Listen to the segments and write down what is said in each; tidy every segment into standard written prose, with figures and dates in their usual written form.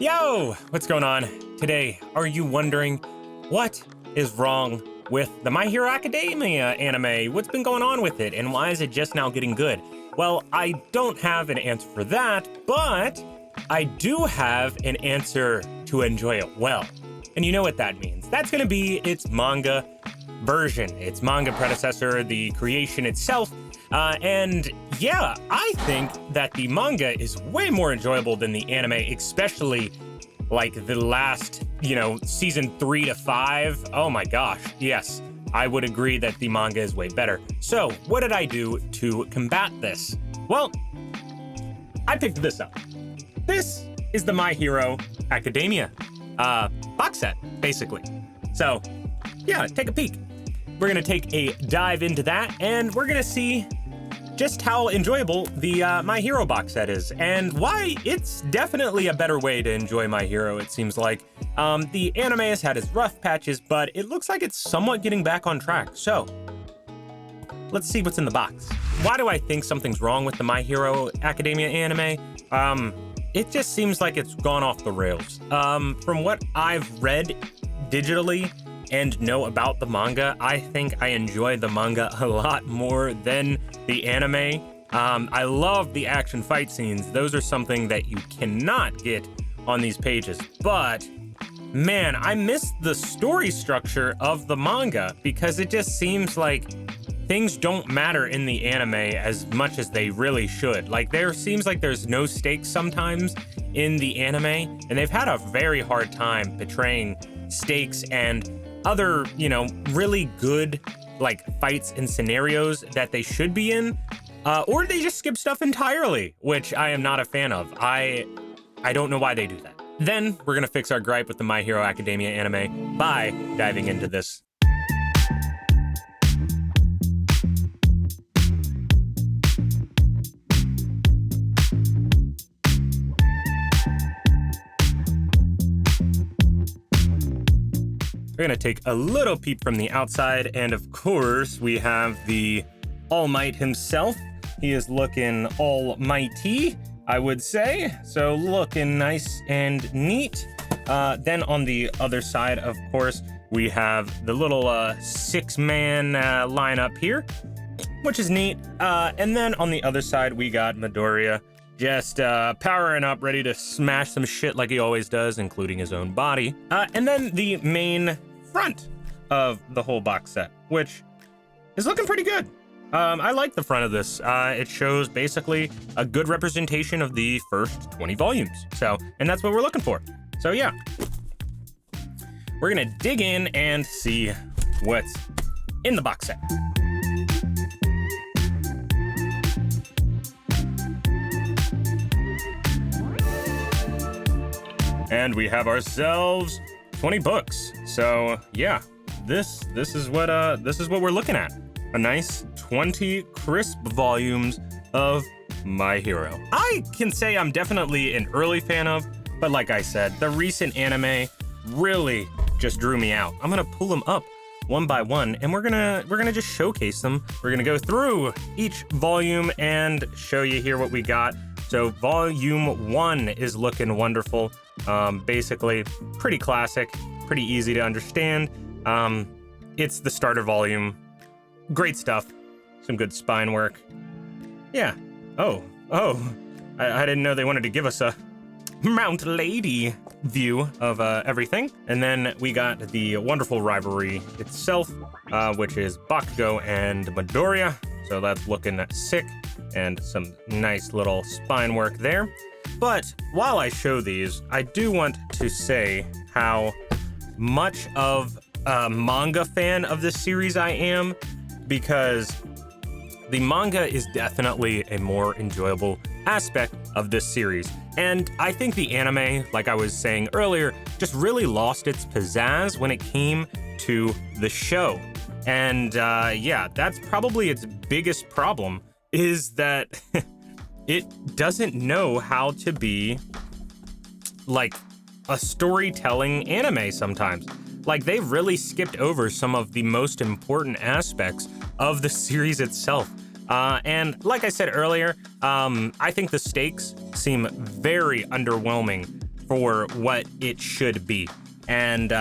Yo, what's going on? Today, are you wondering what is wrong with the My Hero Academia anime? What's been going on with it, and why is it just now getting good? Well, I don't have an answer for that, but I do have an answer to enjoy it well. And you know what that means. That's gonna be its manga version, its manga predecessor, the creation itself. And yeah, I think that the manga is way more enjoyable than the anime, especially like the last, season 3 to 5. Oh my gosh, yes, I would agree that the manga is way better. So what did I do to combat this? Well, I picked this up. This is the My Hero Academia box set, basically. So yeah, take a peek. We're gonna take a dive into that, and we're gonna see just how enjoyable the My Hero box set is, and why it's definitely a better way to enjoy My Hero, it seems like. The anime has had its rough patches, but it looks like it's somewhat getting back on track. So let's see what's in the box. Why do I think something's wrong with the My Hero Academia anime? It just seems like it's gone off the rails. From what I've read digitally and know about the manga, I think I enjoy the manga a lot more than the anime. I love the action fight scenes. Those are something that you cannot get on these pages. But man, I miss the story structure of the manga because it just seems like things don't matter in the anime as much as they really should. Like, there seems like there's no stakes sometimes in the anime, and they've had a very hard time portraying stakes and other, really good like fights and scenarios that they should be in, or they just skip stuff entirely, which I am not a fan of. I don't know why they do that. Then we're gonna fix our gripe with the My Hero Academia anime by diving into this. We're gonna take a little peep from the outside, and of course, we have the All Might himself. He is looking almighty, I would say. So looking nice and neat. Then on the other side, of course, we have the little 6-man lineup here, which is neat. And then on the other side, we got Midoriya just powering up, ready to smash some shit like he always does, including his own body. And then the main front of the whole box set, which is looking pretty good. I like the front of this. It shows basically a good representation of the first 20 volumes. And that's what we're looking for. So yeah, we're gonna dig in and see what's in the box set. And we have ourselves 20 books. So yeah, this is what we're looking at. A nice 20 crisp volumes of My Hero. I can say I'm definitely an early fan of, but like I said, the recent anime really just drew me out. I'm gonna pull them up one by one, and we're gonna just showcase them. We're gonna go through each volume and show you here what we got. So volume 1 is looking wonderful. Basically pretty classic, pretty easy to understand. It's the starter volume. Great stuff. Some good spine work. Yeah. Oh. I didn't know they wanted to give us a Mount Lady view of everything. And then we got the wonderful rivalry itself, which is Bakugo and Midoriya. So that's looking sick, and some nice little spine work there. But while I show these, I do want to say how much of a manga fan of this series I am, because the manga is definitely a more enjoyable aspect of this series. And I think the anime, like I was saying earlier, just really lost its pizzazz when it came to the show. And yeah, that's probably its biggest problem, is that it doesn't know how to be like a storytelling anime sometimes. Like, they've really skipped over some of the most important aspects of the series itself. And like I said earlier, I think the stakes seem very underwhelming for what it should be. And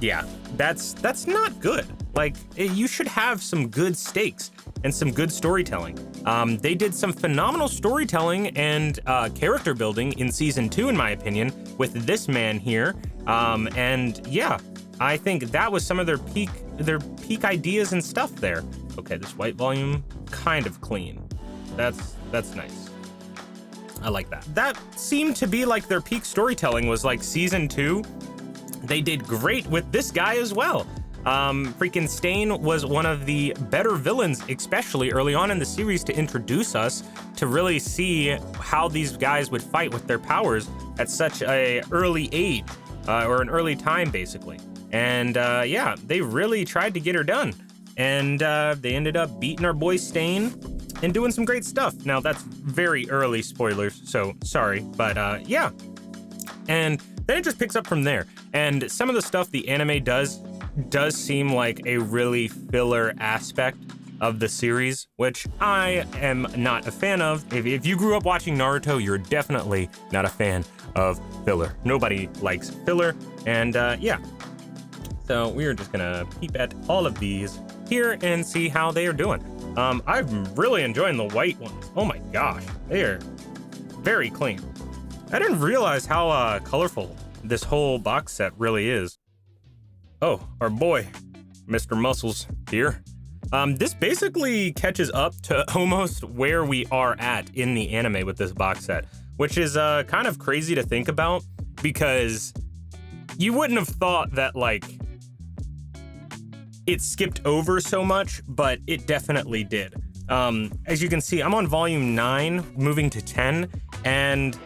yeah, that's not good. Like, you should have some good stakes and some good storytelling. They did some phenomenal storytelling and character building in season 2, in my opinion, with this man here. And yeah, I think that was some of their peak ideas and stuff there. Okay, this white volume, kind of clean. That's nice. I like that. That seemed to be like their peak storytelling was like season 2. They did great with this guy as well. Freaking Stain was one of the better villains, especially early on in the series, to introduce us to really see how these guys would fight with their powers at such a early age, or an early time, basically. And yeah, they really tried to get her done. And they ended up beating our boy Stain and doing some great stuff. Now, that's very early spoilers, so sorry, but yeah. And then it just picks up from there. And some of the stuff the anime does seem like a really filler aspect of the series, which I am not a fan of. If you grew up watching Naruto, you're definitely not a fan of filler. Nobody likes filler, and yeah. So we are just gonna peep at all of these here and see how they are doing. I'm really enjoying the white ones. Oh my gosh, they are very clean. I didn't realize how colorful this whole box set really is. Oh, our boy, Mr. Muscles here. This basically catches up to almost where we are at in the anime with this box set, which is kind of crazy to think about, because you wouldn't have thought that, like, it skipped over so much, but it definitely did. As you can see, I'm on volume 9, moving to 10, and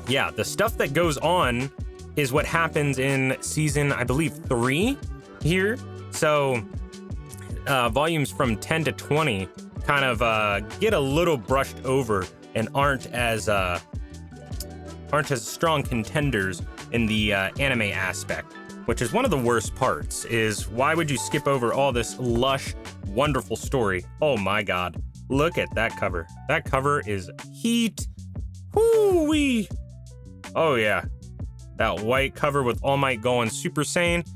yeah, the stuff that goes on is what happens in season, I believe, 3 here. So volumes from 10 to 20 kind of get a little brushed over and aren't as strong contenders in the anime aspect, which is one of the worst parts. Is why would you skip over all this lush, wonderful story? Oh my god, look at that cover. That cover is heat. Whoo-wee. Oh yeah, that white cover with All Might going Super Saiyan.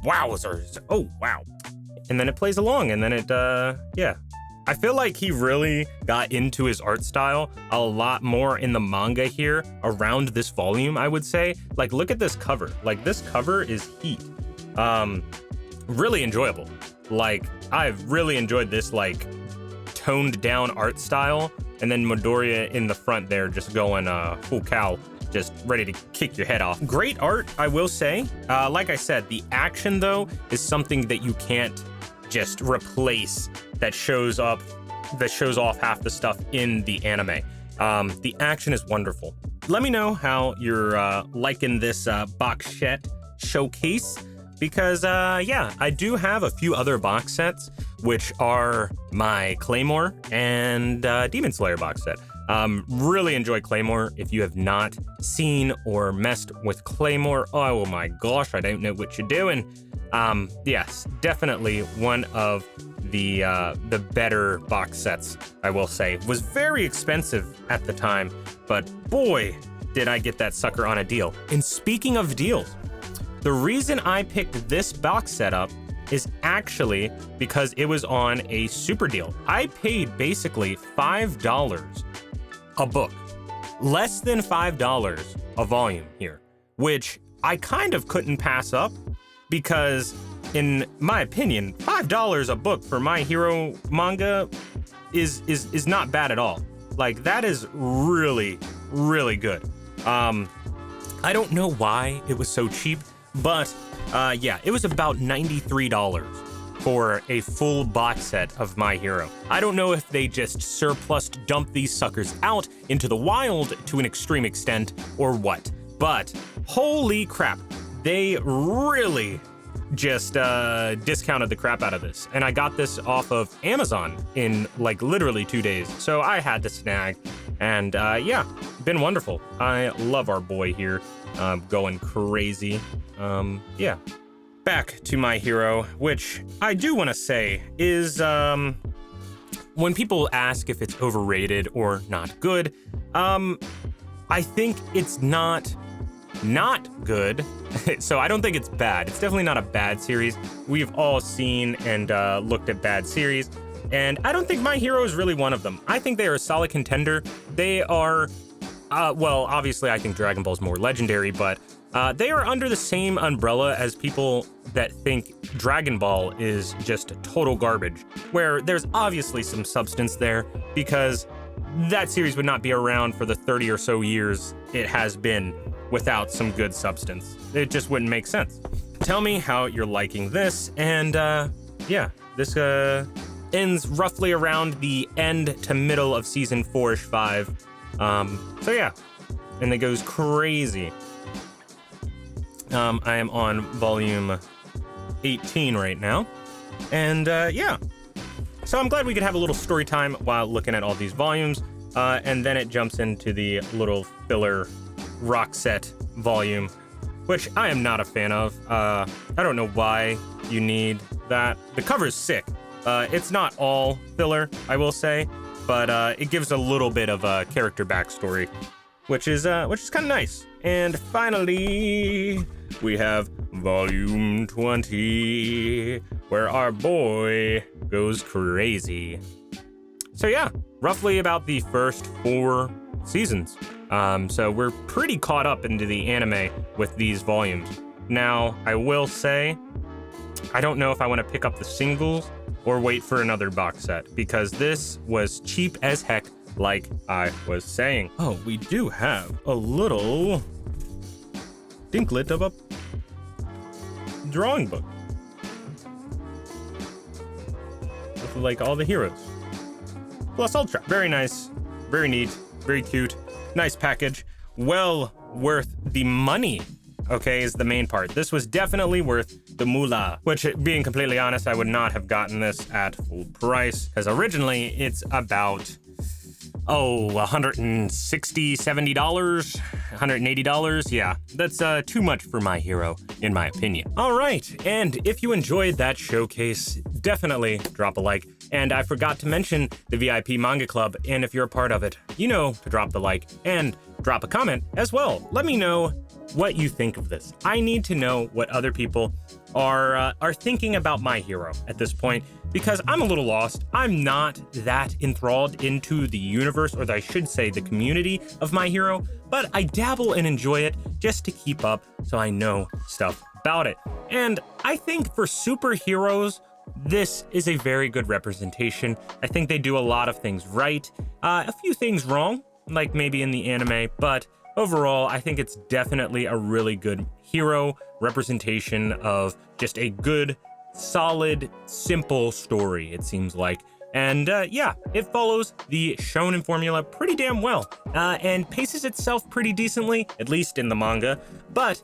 Wowzers. Oh wow. And then it plays along, and then it yeah. I feel like he really got into his art style a lot more in the manga here around this volume, I would say. Like, look at this cover. Like, this cover is heat. Really enjoyable. Like, I've really enjoyed this, like, toned down art style. And then Midoriya in the front there just going full cow, just ready to kick your head off. Great art, I will say. Like I said, the action, though, is something that you can't just replace, that shows off half the stuff in the anime. The action is wonderful. Let me know how you're liking this box set showcase, because yeah, I do have a few other box sets, which are my Claymore and Demon Slayer box set. Really enjoy Claymore. If you have not seen or messed with Claymore, oh my gosh, I don't know what you're doing. Yes, definitely one of the better box sets, I will say. Was very expensive at the time, but boy, did I get that sucker on a deal. And speaking of deals, the reason I picked this box set up is actually because it was on a super deal. I paid basically $5 a book, less than $5 a volume here, which I kind of couldn't pass up, because in my opinion, $5 a book for My Hero manga is not bad at all. Like, that is really, really good. I don't know why it was so cheap, but yeah, it was about $93 for a full box set of My Hero. I don't know if they just surplus dumped these suckers out into the wild to an extreme extent or what, but holy crap, they really just discounted the crap out of this. And I got this off of Amazon in like literally 2 days, so I had to snag. And yeah, been wonderful. I love our boy here, going crazy. Yeah. Back to My Hero, which I do want to say is, when people ask if it's overrated or not good, I think it's not not good. So I don't think it's bad. It's definitely not a bad series. We've all seen and looked at bad series, and I don't think My Hero is really one of them. I think they are a solid contender. They are, well, obviously I think Dragon Ball is more legendary, but they are under the same umbrella as people that think Dragon Ball is just total garbage, where there's obviously some substance there, because that series would not be around for the 30 or so years it has been without some good substance. It just wouldn't make sense. Tell me how you're liking this, and yeah, this ends roughly around the end to middle of season 4-ish 5. So yeah, and it goes crazy. I am on volume 18 right now, and yeah. So I'm glad we could have a little story time while looking at all these volumes, and then it jumps into the little filler rock set volume, which I am not a fan of. I don't know why you need that. The cover is sick. It's not all filler, I will say, but it gives a little bit of a character backstory, which is kind of nice. And finally, we have volume 20, where our boy goes crazy. So yeah, roughly about the first 4 seasons. So we're pretty caught up into the anime with these volumes. Now, I will say, I don't know if I want to pick up the singles or wait for another box set, because this was cheap as heck, like I was saying. Oh, we do have a little dinklet of a drawing book with like all the heroes plus Ultra. Very nice, very neat, very cute, nice package, well worth the money. Okay, is the main part. This was definitely worth the moolah, which, being completely honest, I would not have gotten this at full price, because originally it's about $160, $70, $180. Yeah, that's too much for My Hero, in my opinion. All right, and if you enjoyed that showcase, definitely drop a like. And I forgot to mention the VIP Manga Club, and if you're a part of it, you know to drop the like and drop a comment as well. Let me know what you think of this. I need to know what other people are thinking about My Hero at this point, because I'm a little lost. I'm not that enthralled into the universe, or I should say the community of My Hero, but I dabble and enjoy it just to keep up so I know stuff about it. And I think for superheroes, this is a very good representation. I think they do a lot of things right, a few things wrong, like maybe in the anime, but overall, I think it's definitely a really good hero representation of just a good, solid, simple story, it seems like. And yeah, it follows the shonen formula pretty damn well, and paces itself pretty decently, at least in the manga. But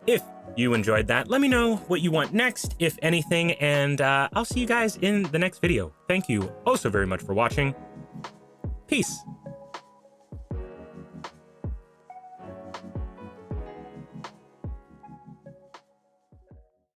if you enjoyed that, let me know what you want next, if anything, and I'll see you guys in the next video. Thank you oh so very much for watching. Peace.